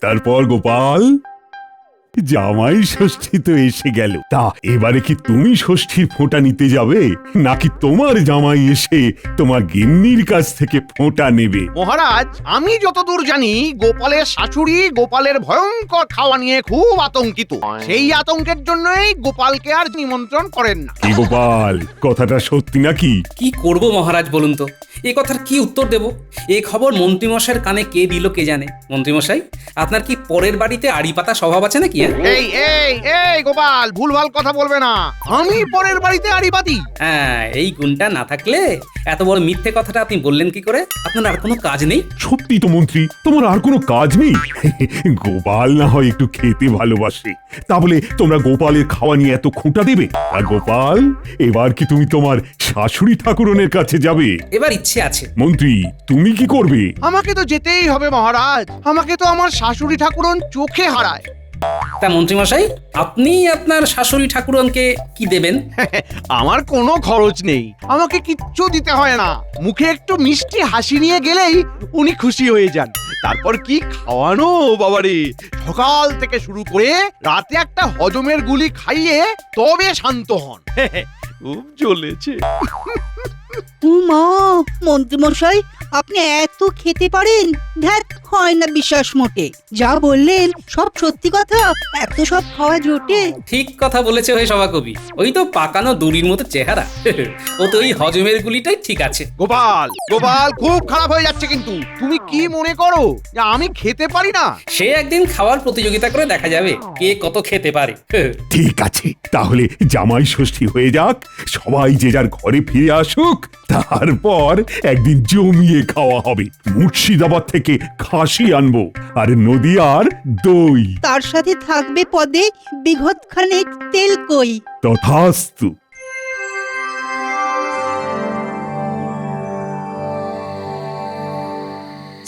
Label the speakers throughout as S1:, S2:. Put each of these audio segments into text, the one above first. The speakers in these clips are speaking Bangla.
S1: তারপর গোপাল, জামাই ষষ্ঠী তো এসে গেল। তা এবারে কি তুমি ষষ্ঠীর ফোঁটা নিতে যাবে, নাকি তোমার জামাই এসে তোমার গিন্নির কাছ থেকে ফোঁটা নেবে?
S2: মহারাজ, আমি যতদূর জানি গোপালের শাশুড়ি গোপালের ভয়ঙ্কর খাওয়া নিয়ে খুব আতঙ্কিত। সেই আতঙ্কের জন্যই গোপালকে আর নিমন্ত্রণ করেন না।
S1: কি গোপাল, কথাটা সত্যি নাকি?
S3: কি করব মহারাজ বলুন তো, এ কথার কি উত্তর দেব? এ খবর মন্ত্রীমশাইয়ের কানে কে দিল কে জানে। মন্ত্রীমশাই, আপনার কি পরের বাড়িতে আড়ি পাতা স্বভাব আছে নাকি?
S2: এই এই এই গোপাল, ভুলভাল কথা বলবে না। আমি পরের বাড়িতে আড়ি পাতি?
S3: হ্যাঁ, এই গুণটা না থাকলে এত বড় মিথ্যে কথাটা আপনি বললেন কি করে? আপনার আর কোনো কাজ নেই?
S1: সত্যি তো মন্ত্রী, তোমার আর কোনো কাজ নেই? গোপাল না হয় একটু খেতে ভালোবাসে, তা বলে তোমরা গোপালের খাওয়া নিয়ে এত খোঁটা দেবে? আর গোপাল, এবার কি তুমি তোমার শাশুড়ি ঠাকুরনের কাছে যাবে?
S3: এবার ইচ্ছে আছে।
S1: মন্ত্রী, তুমি কি করবে?
S2: আমাকে তো যেতেই হবে মহারাজ। আমাকে তো আমার শাশুড়ি ঠাকুরন চোখে হারায়।
S3: তা মন্ত্রীমশাই, আপনি আপনার শাশুড়ি ঠাকুরনকে কি দেবেন?
S2: আমার কোনো খরচ নেই, আমাকে কিচ্ছু দিতে হয় না। মুখে একটু মিষ্টি হাসি নিয়ে গেলেই উনি খুশি হয়ে যান। তারপর কি খাওয়ানো বাবারে! সকাল থেকে শুরু করে রাতে একটা হজমের গুলি খাইয়ে তবে শান্ত হন। খুব চলেছে।
S4: মা, মন্ত্রীমশাই, আপনি এত খেতে পারেন? ধ্যাত, হয় না বিশ্বাস মোটে। যা বললেন সব সত্যি কথা? এত সব খাওয়া জোটে?
S3: ঠিক কথা বলেছে ওই সভাকবি। ওই তো পাকানো দড়ির মতো চেহারা। ও তো ওই হজমের গুলিটাই ঠিক আছে।
S2: গোপাল, গোপাল, খুব খারাপ হয়ে যাচ্ছে কিন্তু। তুমি কি মনে করো যে আমি খেতে পারি না?
S3: সে একদিন খাওয়ার প্রতিযোগিতা করে দেখা যাবে কে কত খেতে পারে।
S1: ঠিক আছে, তাহলে জামাই ষষ্ঠী হয়ে যাক, সবাই যে যার ঘরে ফিরে আসুক, তারপর একদিন জমিয়ে খাওয়া হবে। মুর্শিদাবাদ থেকে খাসি আনবো, আর নদিয়ার দই।
S4: তার সাথে থাকবে পদে বিঘত খানেক তেল কই।
S1: তথাস্তু।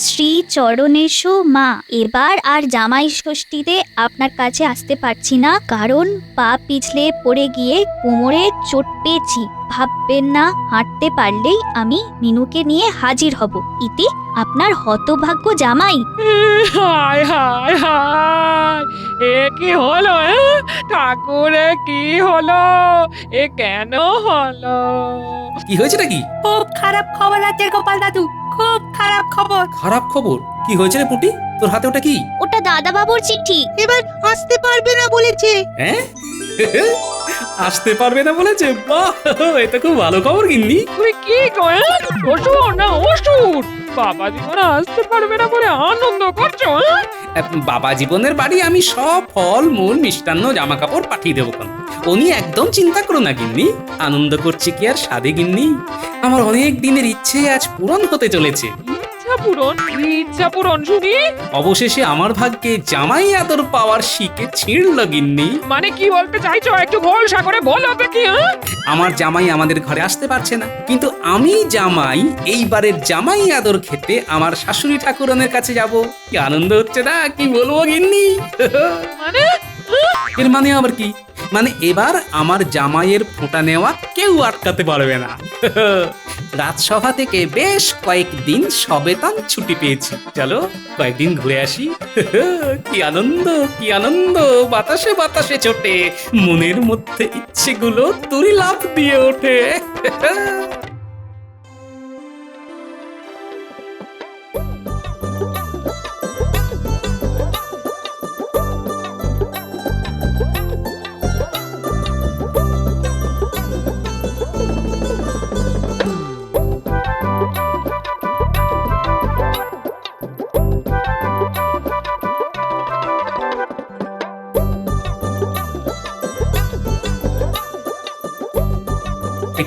S5: শ্রী চরণেশু মা, এবার আর জামাই ষষ্ঠীতে আপনার কাছে আসতে পারছি না, কারণ পা পিছলে পড়ে গিয়ে কোমরে চোট পেয়েছি। ভাববেন না, হাঁটতে পারলেই আমি মিনুকে নিয়ে হাজির হব। ইতি আপনার হতভাগ্য জামাই।
S6: হায় হায় হায়, এ কি হলো? ঠাকুরে কি হলো? এ কেন হলো?
S3: কি হয়েছে নাকি?
S7: খুব খারাপ খবর আছে গোপাল দাদু, খুব খারাপ খবর।
S3: খারাপ খবর? কি হয়েছে রে পুটি? তোর হাতে ওটা কি?
S5: ওটা দাদা বাবুর চিঠি।
S4: এবার আসতে পারবে না বলেছে।
S3: হ্যাঁ, আসতে পারবে না বলেছে? বাহ, এটা খুব ভালো খবর গিন্নি।
S6: তুই কি কয়? শ্বশুর না অসুর? বাবা জীবন আসতে পারবে না বলে আনন্দ করছো?
S3: বাবা জীবনের বাড়ি আমি সব ফল মূল মিষ্টান্ন জামা কাপড় পাঠিয়ে দেবো। উনি একদম চিন্তা করো না গিন্নি। আনন্দ করছি কি আর সাধে গিন্নি? আমার অনেক দিনের ইচ্ছে আজ পূরণ হতে চলেছে।
S6: ইচ্ছা পূরণ শুনি।
S3: অবশেষে আমার ভাগ্যে জামাই আদর পাওয়ার শিকে ছিঁড়ল গিন্নি।
S6: মানে কি বলতে চাইছো? একটু ভরসা করে বলো দেখি।
S3: আমার জামাই আমাদের ঘরে আসতে পারছে না, কিন্তু আমি জামাই এইবারের জামাই আদর খেতে আমার শাশুড়ি ঠাকুরনের কাছে যাব। কি আনন্দ হচ্ছে না, কি বলবো গিন্নি।
S6: মানে
S3: এর মানে আবার কি? মানে এবার আমার জামাইয়ের ফোঁটা নেওয়া কেউ আটকাতে পারবে না। রাজসভা থেকে বেশ কয়েকদিন সবেতন ছুটি পেয়েছি। চলো কয়েকদিন ঘুরে আসি। কি আনন্দ, কি আনন্দ! বাতাসে বাতাসে ছোটে, মনের মধ্যে ইচ্ছেগুলো তুরি লাফ দিয়ে ওঠে।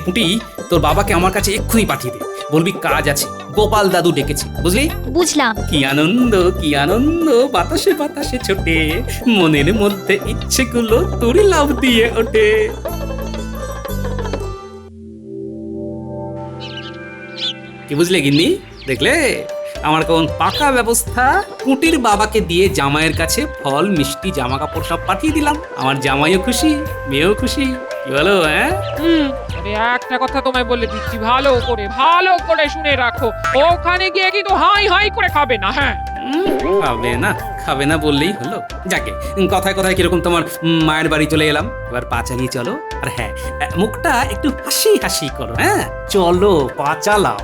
S3: পুটি, তোর বাবাকে আমার কাছে এক্ষুনি পাঠিয়ে দে। বলবি কাজ আছে, গোপাল দাদু ডেকেছে, বুঝলি?
S5: বুঝলাম।
S3: কি আনন্দ, কি আনন্দ! বাতাসে বাতাসে ছোটে, মনের মধ্যে ইচ্ছেগুলো তুরি লাফ দিয়ে ওঠে। কি বুঝলে গিন্নি? দেখলে আমার কোন পাকা ব্যবস্থা। পুটির বাবাকে দিয়ে জামাইয়ের কাছে ফল মিষ্টি জামা কাপড় সব পাঠিয়ে দিলাম। আমার জামাইও খুশি, মেয়েও খুশি। কি বলো? হ্যাঁ,
S6: আরে একটা কথা তোমায় বলে দিচ্ছি, ভালো করে শুনে রাখো। ওখানে গিয়ে কিন্তু হাই হাই করে খাবে না। হ্যাঁ,
S3: খাবে না বললেই হলো। যাকে কথায় কথায় কিরকম তোমার মায়ের বাড়ি চলে এলাম, এবার পা চালিয়ে চলো। আর হ্যাঁ, মুখটা একটু হাসি হাসি করো। হ্যাঁ চলো, পা চালাও।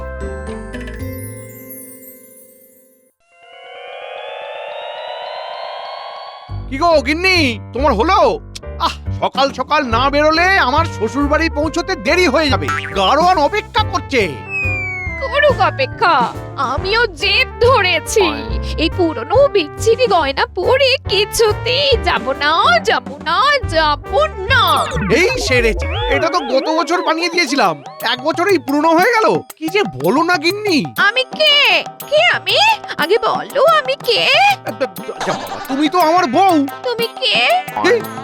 S2: কি গো গিন্নি, তোমার হলো? সকাল সকাল না বেরোলে আমার শ্বশুর বাড়ি পৌঁছতে দেরি হয়ে যাবে। গাড়োয়ান অপেক্ষা করছে।
S6: করুক অপেক্ষা, আমিও জেদ ধরেছি। এই পুরনো বিচ্ছিরি গয়না পরে কিছুতেই যাব না।
S2: এই সেরেছে, এটা তো গত বছর বানিয়ে দিয়েছিলাম, 1 বছরেই পুরনো হয়ে গেল। কি যে বলো না গিন্নি।
S6: আমি কে? আমি আগে বলো, আমি কে?
S2: তুমি তো আমার বউ।
S6: তুমি কে?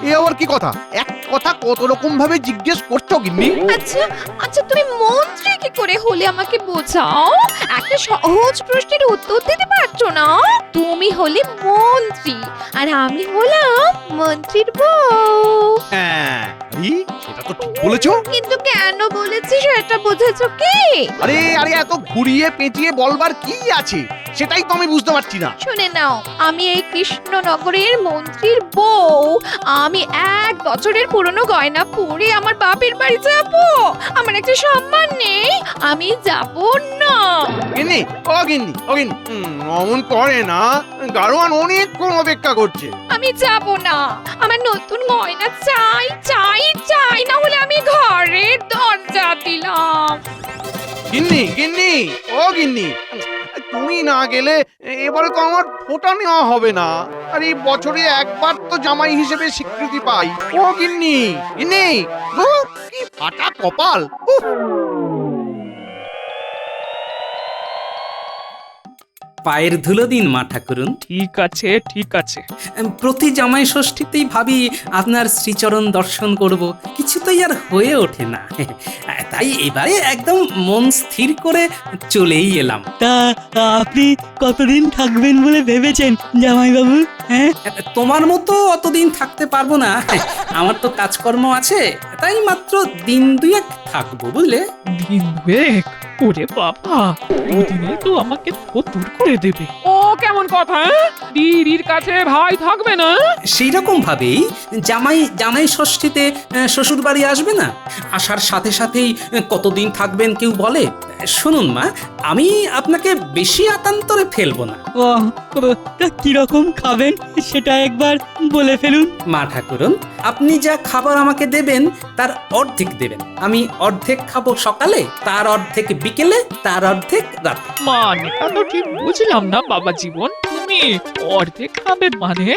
S2: এ আবার কি কথা? এক কথা কত রকম ভাবে জিজ্ঞেস করছো গিন্নি।
S6: আচ্ছা তুমি মন্ত্রী কি করে হলে আমাকে বোঝাও। একটা সহজ প্রশ্নের উত্তর দিতে পারছো না। তুমি হলে মন্ত্রী আর আমি হলাম মন্ত্রীর বউ।
S2: হ্যাঁ, সেটা তো ঠিক বলেছো।
S6: কিন্তু কেন বলেছি সেটা বুঝেছো কি?
S2: আরে এত ঘুরিয়ে পেঁচিয়ে বলবার কি আছে, সেটাই তো আমি বুঝতে পারছি না।
S6: শুনে নাও, আমি এই কৃষ্ণনগরের মন্ত্রীর বউ। আমি 1 বছরের পুরনো গয়না পরে আমার বাপের বাড়ি যাব। আমার একটা সম্মান নেই, আমি যাব না।
S2: গিন্নি, ও গিন্নি, অমন করে না। গাড়োয়ান অনেকক্ষণ অপেক্ষা করছে।
S6: আমি যাব না। আমার নতুন গয়না চাই, না হলে আমি ঘরে দরজা দিলাম।
S2: গিন্নি, ও গিন্নি, তুমি না গেলে এবারে তো আমার ফোঁটা নেওয়া হবে না। আর এই বছরে একবার তো জামাই হিসেবে স্বীকৃতি পাই। ও গিন্নি, ধুর, কি ফাটা কপাল। উফ।
S3: পায়ের ধুলো দিন মা ঠাকুরুন।
S6: ঠিক আছে।
S3: প্রতি জামাই ষষ্ঠীতেই ভাবি আপনার শ্রীচরণ দর্শন করব, কিছুতেই আর হয়ে ওঠে না। তাই এবারে একদম মন স্থির করে চলেই এলাম।
S8: তা আপনি কতদিন থাকবেন বলে ভেবেছেন জামাইবাবু? হ্যাঁ,
S3: তোমার মতো অতদিন থাকতে পারবো না, আমার তো কাজকর্ম আছে। তাই মাত্র দিন 2 থাকবো, বুঝলে।
S9: দিন 2? ওরে বাবা, দুদিনে তো আমাকে ফতুর করে দেবে।
S6: ও কেমন কথা? দিদির কাছে ভাই থাকবে না?
S3: সেই রকম ভাবেই জামাই ষষ্ঠীতে শ্বশুর বাড়ি আসবে না, আসার সাথে সাথেই কতদিন থাকবেন কেউ বলে। শুনুন মা, আমি আপনাকে বেশি আতান্তরে ফেলবো না।
S8: ও, তা কিরকম খাবেন সেটা একবার বলে ফেলুন।
S3: মা ঠাকুরন, আপনি যা খাবার আমাকে দেবেন তার অর্ধেক দেবেন। আমি অর্ধেক খাবো সকালে, তার অর্ধেক বিকেলে, তার অর্ধেক রাতে।
S9: মানেটা তো ঠিক বুঝলাম না বাবা জীবন। তুমি অর্ধেক খাবে মানে?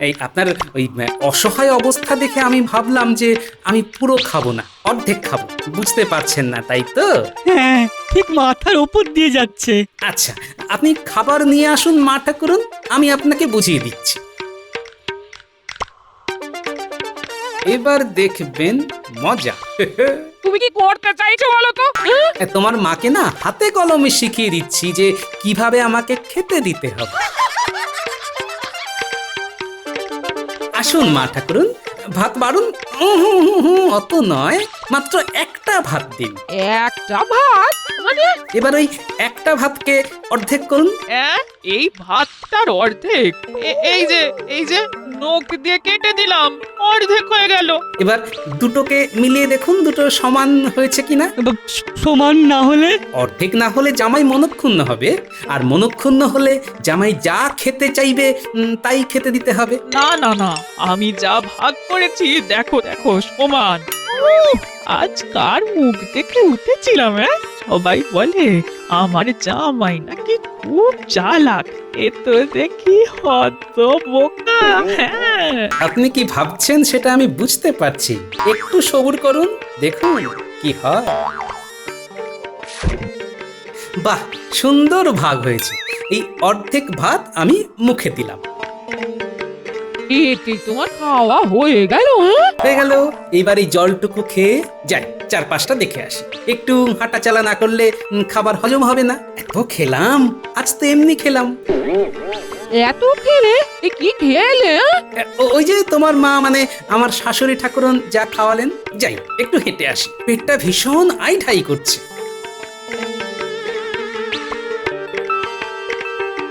S3: এই আপনার ওই অসহায় অবস্থা দেখে আমি ভাবলাম যে আমি পুরো খাবো না, অর্ধেক খাবো। বুঝতে পারছেন না তাই তো?
S8: হ্যাঁ, ঠিক মাথার ওপর দিয়ে যাচ্ছে।
S3: আচ্ছা, আপনি খাবার নিয়ে আসুন মা ঠাকুরন, আমি আপনাকে বুঝিয়ে দিচ্ছি। এবার দেখবেন মজা।
S6: তুমি কি করতে চাইছো বলো তো?
S3: তোমার মাকে না হাতে কলমে শিখিয়ে দিচ্ছি যে কিভাবে আমাকে খেতে দিতে হবে। আসুন মা ঠাকুরন, ভাত বাড়ুন। অত নয়, মাত্র একটা ভাত দিন।
S6: একটা ভাত মানে?
S3: এবার ওই একটা ভাতকে অর্ধেক করুন।
S9: এই ভাতটার অর্ধেক? এই যে নখ দিয়ে কেটে দিলাম, অর্ধেক হয়ে গেল।
S3: এবার দুটোকে মিলিয়ে দেখুন, দুটো সমান হয়েছে কিনা।
S8: সমান না হলে?
S3: অর্ধেক না হলে জামাই মনক্ষুণ্ণ হবে, আর মনক্ষুণ্ণ হলে জামাই যা খেতে চাইবে তাই খেতে দিতে হবে।
S9: না, আমি যা ভাগ করেছি দেখো সমান। আজ কার মুখ দেখে উঠেছিলাম? সবাই বলে আমার জামাই নাকি খুব চালাক। এ তো দেখি হত বোকা।
S3: আপনি কি ভাবছেন সেটা আমি বুঝতে পারছি, একটু সবুর করুন, দেখুন কি হয়। বাহ, সুন্দর ভাগ হয়েছে। এই অর্ধেক ভাত আমি মুখে দিলাম।
S6: এতে তোমার খাওয়া হয়ে গেল?
S3: হয়ে গেল। এবার এই জলটুকু খেয়ে যাই, 4-5টা দেখে আসি। একটু হাঁটা চালা না করলে খাবার হজম হবে না। এত খেলাম, আজ তো এমনি খেলাম।
S6: এত খেলে? কি খেলে?
S3: ওই যে তোমার মা মানে আমার শাশুড়ি ঠাকুরন যা খাওয়ালেন। যাই, একটু হেঁটে আসি, পেটটা ভীষণ আইঠাই করছে।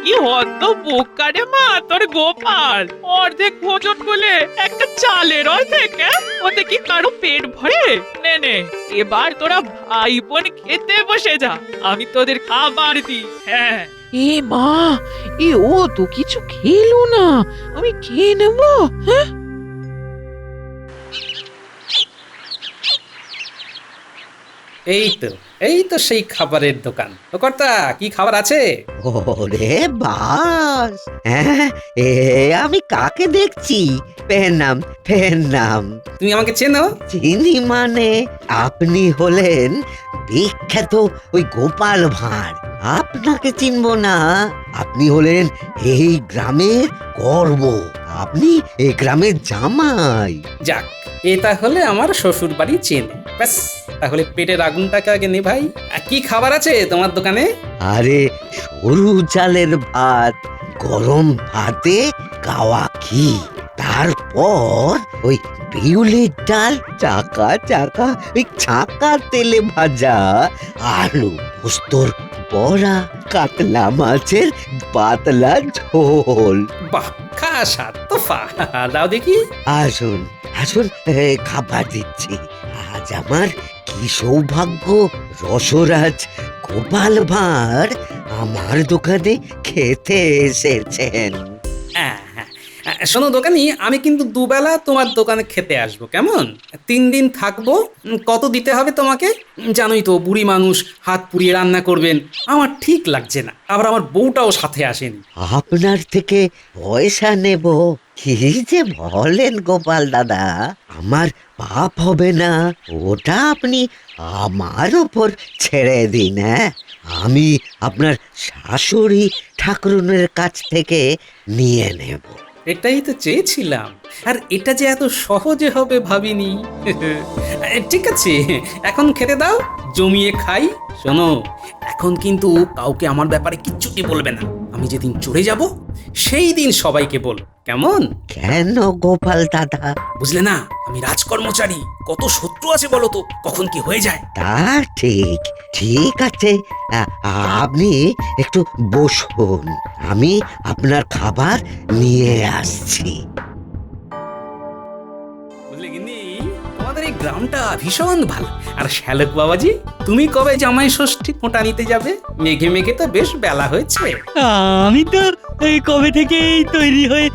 S9: কি অত বোকা রে মা তোর গোপাল, অর্ধেক ভোজন বলে একটা চালের অর্ধেক, ওতে কি কারো পেট ভরে? নে নে, এবার তোরা ভাই বোন খেতে বসে যা, আমি তোদের খাবার দিই। হ্যাঁ এ মা, এ ও তো কিছু খেলো না, আমি খেয়ে নেবো। হ্যাঁ
S3: এই তো সেই খাবারের দোকান। ও কর্তা, কি খাবার আছে?
S10: ওরে বাস, হ্যাঁ এ আমি কাকে দেখছি? পেন্নাম
S3: তুমি আমাকে চেনো?
S10: চিনি মানে? আপনি হলেন বিখ্যাত ওই গোপাল ভাঁড়। আপনাকে চিনবো না? আপনি হলেন এই গ্রামের গর্ব, আপনি এই গ্রামের জামাই।
S3: যাক, এটা হলে আমার শ্বশুর বাড়ি চেনে। ব্যাস, তাহলে পেটের আগুনটাকে আগে নেভাই। আর কি খাবার আছে তোমার দোকানে?
S10: আরে সরু চালের ভাত, গরম ভাতে গাওয়া ঘি, তারপর ওই বিউলির ডাল চাকা চাকা ওই ছাকা তেলে ভাজা, আলু পোস্তর বড়া, কাতলা মাছের পাতলা ঝোল।
S3: বাহ, খাসা তোফা, দাও দেখি।
S10: আসুন আসুন, খাবার দিচ্ছি। আজ আমার কি সৌভাগ্য, রসরাজ গোপাল ভাঁড় আমার দোকানে খেতে এসেছেন।
S3: শোনো দোকানি, আমি কিন্তু দুবেলা তোমার দোকানে খেতে আসবো, কেমন? 3 দিন থাকবো। কত দিতে হবে তোমাকে? জানোই তো, বুড়ি মানুষ, হাত পুড়িয়ে রান্না করবেন, আমার ঠিক লাগছে না। আবার আমার বউটাও সাথে আসেনি।
S10: আপনার থেকে পয়সা নেব? কি যে বলেন গোপাল দাদা, আমার পাপ হবে না, ওটা আপনি আমার ওপর ছেড়ে দিন। হ্যাঁ, আমি আপনার শাশুড়ি ঠাকুরনের কাছ থেকে নিয়ে নেব।
S3: এটাই তো চেয়েছিলাম, আর এটা যে এত সহজে হবে ভাবিনি। ঠিক আছে, এখন খেতে দাও, জমিয়ে খাই। শোনো, এখন কিন্তু কাউকে আমার ব্যাপারে কিচ্ছুটি বলবে না। আমি যেদিন চড়ে যাব সেই দিন সবাইকে বলো, কেমন?
S10: কেন গোপাল দাদা?
S3: বুঝলে না, আমি রাজকর্মচারী, কত শত্রু আছে বলো তো, কখন কি হয়ে যায়।
S10: তা ঠিক, ঠিক আছে। আপনি একটু বসুন, আমি আপনার খাবার নিয়ে আসছি।
S3: বুঝলে গিন্নি, তোমাদের এই গ্রামটা ভীষণ ভালো। আর শ্যালক বাবাজি, তুমি কবে জামাই ষষ্ঠী ফোঁটা নিতে যাবে? মেঘে মেঘে তো বেশ বেলা হয়েছে।
S8: আমি তো এই কবে থেকেই তৈরি হয়ে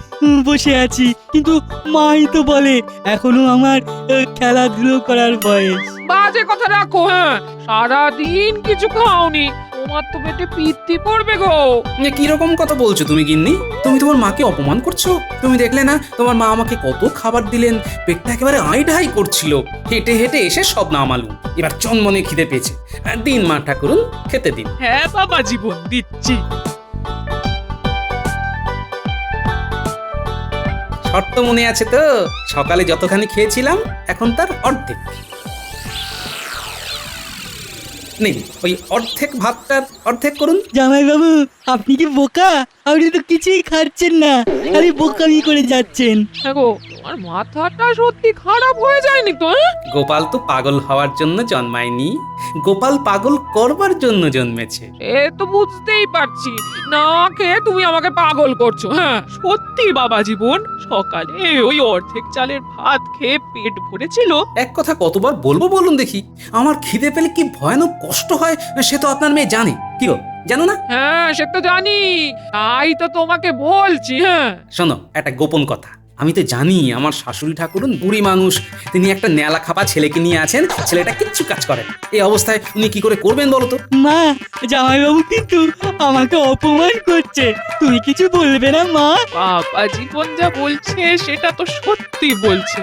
S8: বসে আছি, কিন্তু মাই তো বলে এখনো আমার খেলাধুলো করার বয়স।
S9: বাজে কথা রাখো। হ্যাঁ, সারাদিন কিছু খাওনি, তোমার তো পেটে পিত্তি পড়বে গো।
S3: কি রকম কথা বলছো তুমি গিন্নি? তুমি তোমার মাকে অপমান করছো। তুমি দেখলে না তোমার মা আমাকে কত খাবার দিলেন, পেটটা একেবারে আইঢাই করছিল। হেঁটে হেঁটে এসে সব নামালুম। এবার চনমনে খিদে পেয়েছে। দিন মা ঠাকুরুন, খেতে দিন।
S9: হ্যাঁ বাবা জীবন, দিচ্ছি।
S3: শর্ত মনে আছে তো? সকালে যতখানি খেয়েছিলাম এখন তার অর্ধেক নেই। ওই অর্ধেক ভাতটার অর্ধেক করুন।
S8: জামাইবাবু, আপনি কি বোকা? আপনি তো কিছুই খাচ্ছেন না, খালি বোকামি করে যাচ্ছেন।
S9: হ্যাঁ গো, তোমার মাথাটা সত্যি খারাপ হয়ে যায়নি তো?
S3: গোপাল তো পাগল হওয়ার জন্য জন্মায়নি, গোপাল পাগল করবার জন্য জন্মেছে।
S9: এ তো বুঝতেই পারছি, না খেয়ে তুমি আমাকে পাগল করছো। হ্যাঁ সত্যি বাবা জীবন, সকালে ওই অর্ধেক চালের ভাত খেয়ে পেট ভরেছিল।
S3: এক কথা কতবার বলবো বলুন দেখি? আমার খিদে পেলে কি ভয়ানক কষ্ট হয় সে তো আপনার মেয়ে জানে। কি গো, জানো না?
S9: হ্যাঁ সে তো জানি, তাই তো তোমাকে বলছি। হ্যাঁ
S3: শোনো, একটা গোপন কথা। আমি তো জানি আমার শাশুড়ি ঠাকুরুন বুড়ি মানুষ, তিনি একটা ন্যালা খাপা ছেলেকে নিয়ে আছেন, ছেলেটা কিচ্ছু কাজ করে না। এই অবস্থায় উনি কি করে করবেন বলো তো?
S8: মা, জামাইবাবু কিন্তু আমাকে অপমান করছে, তুমি কিছু বলবে না মা?
S9: বাবা জীবন যা বলছে সেটা তো সত্যি বলছে।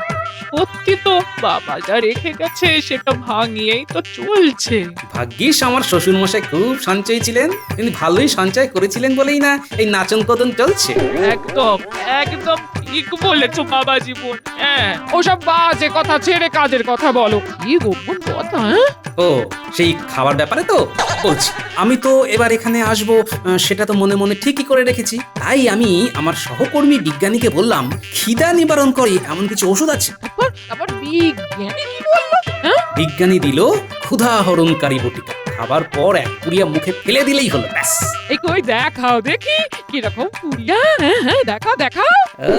S9: সত্যি তো, বাবা যা রেখে গেছে সেটা ভাঙিয়েই তো চলছে।
S3: ভাগ্যিস আমার শ্বশুর মশাই খুব সঞ্চয় ছিলেন, তিনি ভালোই সঞ্চয় করেছিলেন বলেই না এই নাচন কদন চলছে।
S9: একদম একদম ঠিক বলেছো বাবা জীবন। হ্যাঁ, ওসব বাজে কথা ছেড়ে কাজের কথা বলো। কি গোপন কথা?
S3: ও, সেই খাবার ব্যাপারে তো বলছি। আমি তো এবার এখানে আসবো সেটা তো মনে মনে ঠিকই করে রেখেছি। তাই আমি আমার সহকর্মী বিজ্ঞানীকে বললাম, খিদা নিবারণ করে এমন কিছু ওষুধ আছে।
S9: আবার বিজ্ঞানী কি বললো?
S3: বিজ্ঞানী দিল ক্ষুধা হরণকারী বটিকা। খাবার পর এক পুরিয়া মুখে ফেলে দিলেই হলো ব্যাস।
S9: এই কই দেখাও দেখি কিরকম পুরিয়া। হ্যাঁ হ্যাঁ দেখাও দেখাও।
S3: ও,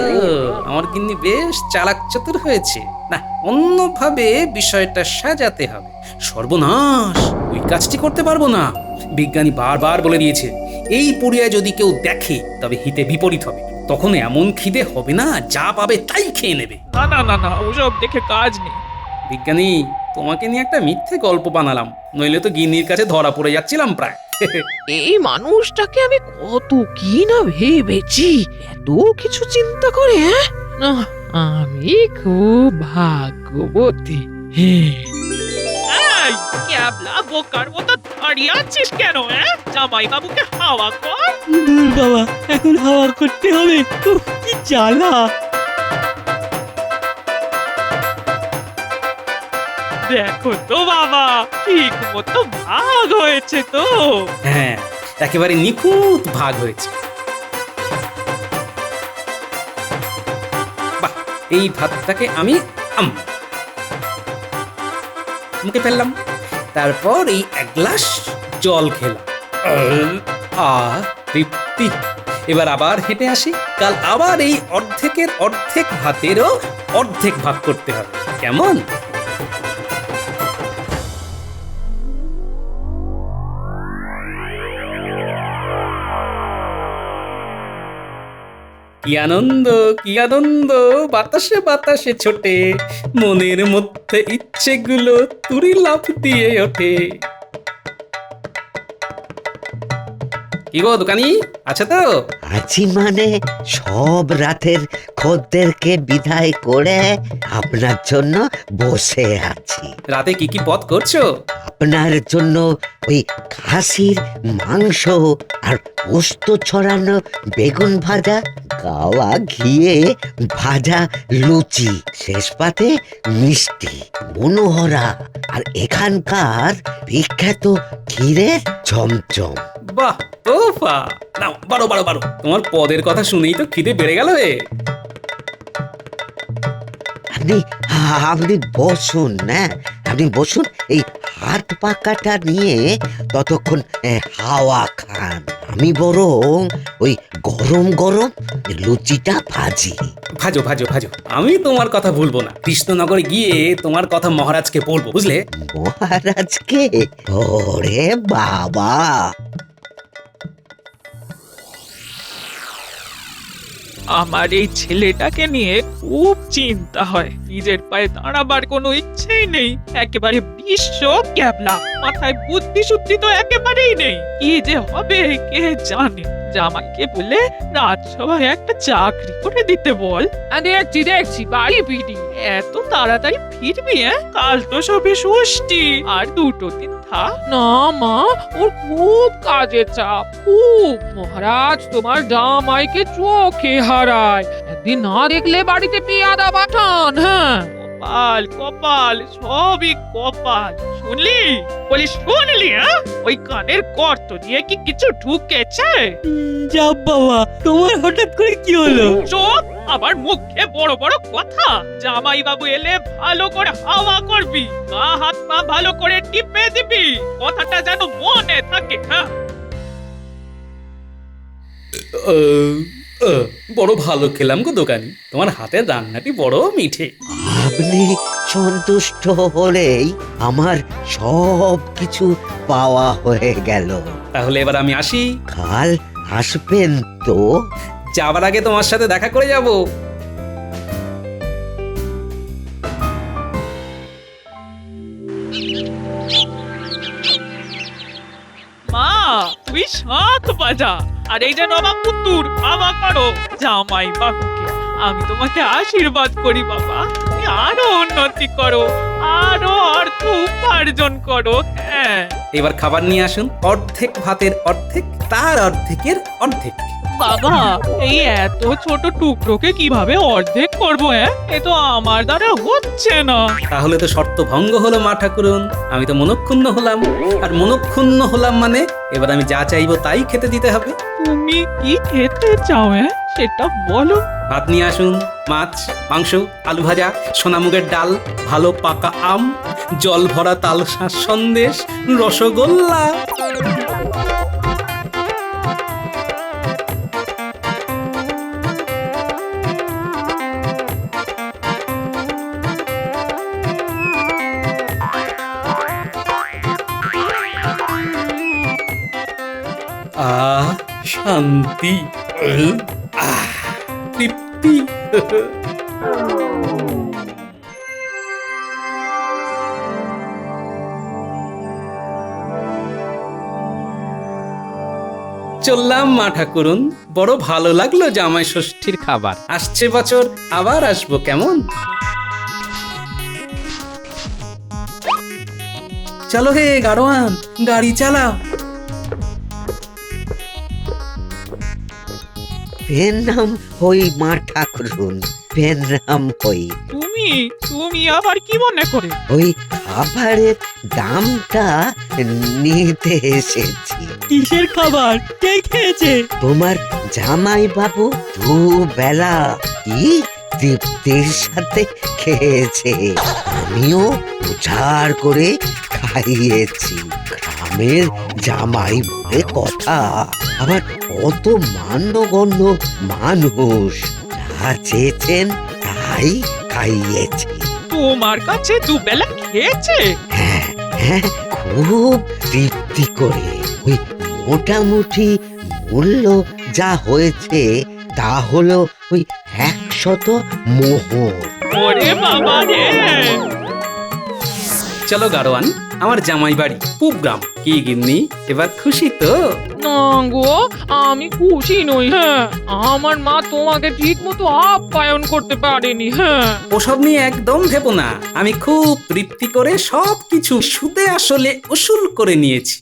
S3: আমার গিন্নি বেশ চালাক চতুর হয়েছে। না, অন্যভাবে বিষয়টা সাজাতে হবে। সর্বনাশ, ওই কাজটি করতে পারবো না। বিজ্ঞানী বারবার বলে দিয়েছে এই পুরিয়া যদি কেউ দেখে তবে হিতে বিপরীত হবে। তখন এমন খিদে হবে না, যা পাবে তাই খেয়ে নেবে।
S9: না না না না, ওসব দেখে কাজ নেই।
S3: বিজ্ঞানী, তোমাকে নিয়ে একটা মিথ্যে গল্প বানালাম, নইলে তো গিন্নির কাছে ধরা পড়ে যাচ্ছিলাম প্রায়।
S9: এই মানুষটাকে আমি কত কি না ভেবেছি, এত কিছু চিন্তা করে। হ্যাঁ না, আমি খুব ভাগ্যবতী। এই ক্যাবলা বোকার মতো দাঁড়িয়ে আছিস কেন? জামাই বাবুকে হাওয়া কর।
S8: দূর বাবা, এখন হাওয়া করতে হবে। উফ, কি জ্বালা।
S9: দেখো তো বাবা, ঠিক মতো ভাগ হয়েছে তো।
S3: হ্যাঁ, একেবারে নিখুঁত ভাগ হয়েছে। বাহ, এই ভাতটাকে আমি মুখে ফেললাম, তারপর এই এক গ্লাস জল খেলাম। তৃপ্তি। এবার আবার হেঁটে আসি, কাল আবার এই অর্ধেকের অর্ধেক ভাতেরও অর্ধেক ভাগ করতে হবে, কেমন? কি আনন্দ, কি আনন্দ, বাতাসে বাতাসে ছোটে, মনের মধ্যে ইচ্ছেগুলো তুরি লাফ দিয়ে ওঠে। কি গো দোকানি, আছে তো?
S10: আছি মানে সব রাতের খদ্দেরকে বিদায় করে আপনার জন্য বসে আছি।
S3: রাতে কি কি পদ করছো?
S10: আপনার জন্য ওই খাসির মাংস আর পোস্ত ছড়ানো বেগুন ভাজা, গাওয়া ঘিয়ে ভাজা লুচি, শেষ পাতে মিষ্টি, মনোহরা আর এখানকার বিখ্যাত ক্ষীরের চমচম।
S3: বাহ, তোফা। নাও, বাড়ো বাড়ো বাড়ো, তোমার পদের কথা শুনেই তো খিদে বেড়ে গেল রে।
S10: আপনি আপনি বসুন না, আপনি বসুন, এই হাত পাকাটা নিয়ে ততক্ষণ হাওয়া খান। আমি বরং ওই গরম গরম লুচিটা ভাজি।
S3: ভাজো ভাজো ভাজো, আমি তোমার কথা ভুলবো না। কৃষ্ণনগরে গিয়ে তোমার কথা মহারাজকে বলবো, বুঝলে?
S10: মহারাজকে? ওরে বাবা,
S9: আমার এই ছেলেটাকে নিয়ে খুব চিন্তা হয়। নিজের পায়ে দাঁড়াবার কোনো ইচ্ছেই নেই, একেবারে বিশ্ব ক্যাবলা। মাথায় বুদ্ধি শুদ্ধি তো একেবারেই নেই। কি যে হবে কে জানে। জামাইকে বলে রাজসভায় একটা চাকরি করে দিতে বল। দেখছি দেখছি, বাড়ি ফিরি। এত তাড়াতাড়ি ফিরবি? কাল তো সবে ষষ্ঠী, আর 2 দিন থাক না। মা, ওর খুব কাজের চাপ, খুব। মহারাজ তোমার জামাইকে চোখে হারায়, একদিন না দেখলে বাড়িতে পেয়াদা পাঠান। হ্যাঁ, কপাল কপাল, সবই কপাল। শুনলি? বলি শুনলি? ওই কানের গর্ত দিয়ে কি কিছু ঢুকেছে?
S8: যা বাবা, তোমার হঠাৎ করে কি হলো?
S9: চোখ, আবার মুখে বড় বড় কথা। জামাই বাবু এলে ভালো করে হাওয়া করবি, গা হাত পা ভালো করে টিপে দিবি, কথাটা যেন মনে থাকে। হ্যাঁ,
S3: বড় ভালো খেলাম গো দোকানি, তোমার হাতের রান্নাটি বড় মিঠে।
S10: আপনি সন্তুষ্ট হলেই আমার সব কিছু পাওয়া হয়ে গেল।
S3: তাহলে এবার আমি আসি।
S10: কাল আসবেন তো?
S3: যাবার আগে তোমার সাথে দেখা করে যাব।
S9: মা তুই শাঁখ বাজা, আর এই যে নবাব পুত্তুর হাওয়া করো জামাই বাবুকে। আমি তোমাকে আশীর্বাদ করি বাবা, তুমি আরো উন্নতি করো, আরো অর্থ উপার্জন করো। হ্যাঁ,
S3: এবার খাবার নিয়ে আসুন, অর্ধেক ভাতের অর্ধেক, তার অর্ধেকের অর্ধেক।
S9: বাবা এই এত ছোট টুকরোকে কিভাবে অর্ধেক করবো? এ তো আমার দ্বারা হচ্ছে না।
S3: তাহলে তো শর্ত ভঙ্গ হলো মা ঠাকুরন, আমি তো মনক্ষুণ্ণ হলাম, আর মনক্ষুণ্ণ হলাম মানে এবার আমি যা চাইবো তাই খেতে দিতে হবে।
S9: তুমি কি খেতে চাও সেটা বলো।
S3: ভাত নিয়ে আসুন, মাছ, মাংস, আলু ভাজা, সোনামুগের ডাল, ভালো পাকা আম, জল ভরা তাল শাঁস সন্দেশ, রস রসগোল্লা। আহ, শান্তি। আহ, তৃপ্তি। চললাম মা ঠাকুরুন, বড় ভালো লাগলো জামাই ষষ্ঠীর খাবার। আসছে বছর আবার আসবো কেমন? চলো হে গাড়োয়ান, গাড়ি চালাও।
S10: পেন নাম হই মা ঠাকুরুন, পেন নাম হই।
S9: তুমি আবার কি মনে করে?
S10: ওই খাবারের দামটা নিতে এসেছি।
S8: কিসের খাবার? কে খেয়েছে?
S10: তোমার জামাই বাবু দুবেলা কি তৃপ্তির সাথে খেয়েছে, আমিও উজাড় করে খাইয়েছি। গ্রামের জামাই বলে কথা, আবার কত মান্যগণ্য মানুষ, যা চেয়েছেন তাই খাইয়েছি।
S9: তোমার কাছে দুবেলা খেয়েছে?
S10: হ্যাঁ হ্যাঁ, খুব তৃপ্তি করে। ওই মোটামুটি মূল্য যা হয়েছে তা হলো ওই 100 মোহর।
S9: ওরে বাবা রে!
S3: চলো গাড়োয়ান, আমার জামাই বাড়ি পূব গ্রাম। কি গিন্নি, এবার খুশি তো?
S9: না গো, আমি খুশি নই। হ্যাঁ, আমার মা তোমাকে ঠিক মতো আপ্যায়ন করতে পারেনি। হ্যাঁ,
S3: ওসব নিয়ে একদম ভেবো না, আমি খুব তৃপ্তি করে সবকিছু সুদে আসলে উসুল করে নিয়েছি।